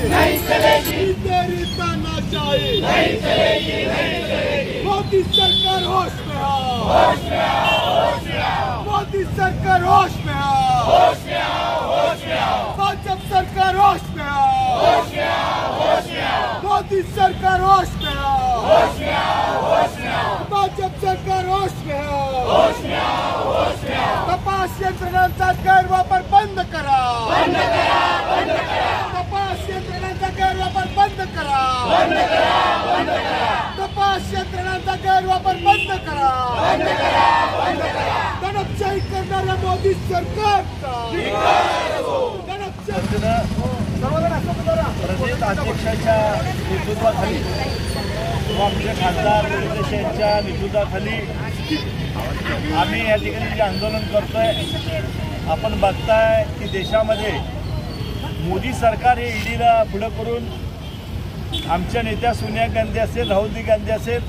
नहीं चलेगी, तेरी तानाशाही नहीं चलेगी, नहीं चलेगी। मोदी सरकार होश में आओ, होश में आओ, होश में आओ, मोदी सरकार होश में आओ, होश में आओ, होश में आओ, भाजप सरकार होश में आओ, होश में आओ, होश में आओ, मोदी सरकार होश में आओ, होश में आओ, होश में आओ, भाजप सरकार होश में आओ, होश में आओ, होश में आओ। तपास यंत्रणांचा गैरवापर बंद करा, बंद करा, बंद करा, तपास यंत्रणांचा गैरवापर बंद करा, बंद करा, बंद करा, तपास यंत्रणांचा गैरवापर बंद करा, बंद करा, बंद करा। दडपशाही करणाऱ्या मोदी सरकारचा दडपशाही प्रदेश अध्यक्षाच्या नेतृत्वाखाली व आमचे खासदार निलेश यांच्या नेतृत्वाखाली आम्ही या ठिकाणी जे आंदोलन करतोय, आपण बघताय की देशामध्ये मोदी सरकार हे ईडीला पुढं करून आमच्या नेत्या सोनिया गांधी असेल, राहुल गांधी असेल,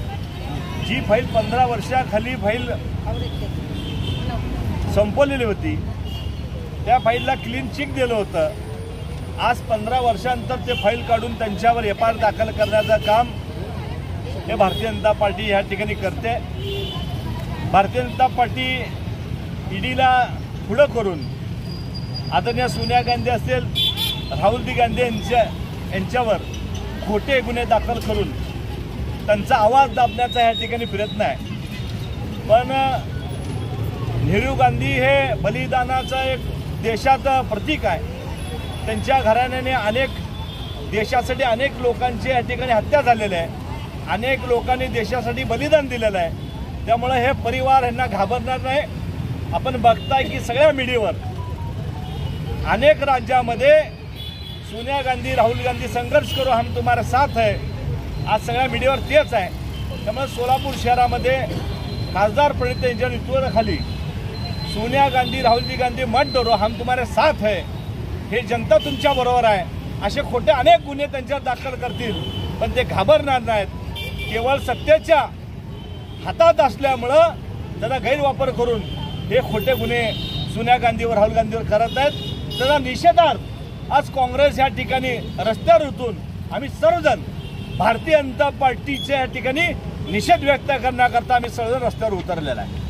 जी फाईल 15 वर्षाखाली फाईल संपवलेली होती, त्या फाईलला क्लीन चिट दिलं होतं. आज 15 वर्षांतर ते फाईल काढून त्यांच्यावर एफआयआर दाखल करण्याचं काम हे भारतीय जनता पार्टी या ठिकाणी करते. भारतीय जनता पार्टी ईडीला पुढं करून आदरणीय सोनिया गांधी असेल, राहुल गांधी यांच्यावर खोटे गुन्हे दाखल करून त्यांचा आवाज दाबण्याचा या ठिकाणी प्रयत्न आहे. पण नेहरू गांधी हे बलिदानाचं एक देशाचं प्रतीक आहे. त्यांच्या घराण्याने देशासाठी अनेक लोकांची या ठिकाणी हत्या झालेली आहे, अनेक लोकांनी देशासाठी बलिदान दिलेलं आहे. त्यामुळे हे परिवार यांना घाबरणार नाही. आपण बघताय की सगळ्या मीडियावर अनेक राज्यामध्ये सोनिया गांधी, राहुल गांधी संघर्ष करो हम तुम्हारे साथ है, आज सगळ्या मीडियावर तेच आहे. त्यामुळे सोलापूर शहरामध्ये खासदार प्रणित यांच्या नेतृत्वाखाली सोनिया गांधी, राहुल गांधी मत डरो हम तुम्हारे साथ है, हे जनता तुमच्या बरोबर आहे, असे खोटे अनेक गुन्हे त्यांच्यावर दाखल करतील, पण ते घाबरणार नाहीत. केवळ सत्तेच्या हातात असल्यामुळं त्याचा गैरवापर करून हे खोटे गुन्हे सोनिया गांधीवर, राहुल गांधीवर करत आहेत. त्याचा निषेधार्थ आज काँग्रेस या ठिकाणी रस्त्यावर उतरून आम्ही सर्वजण भारतीय जनता पार्टीच्या या ठिकाणी निषेध व्यक्त करण्याकरता आम्ही सर्वजण रस्त्यावर उतरलेला आहे.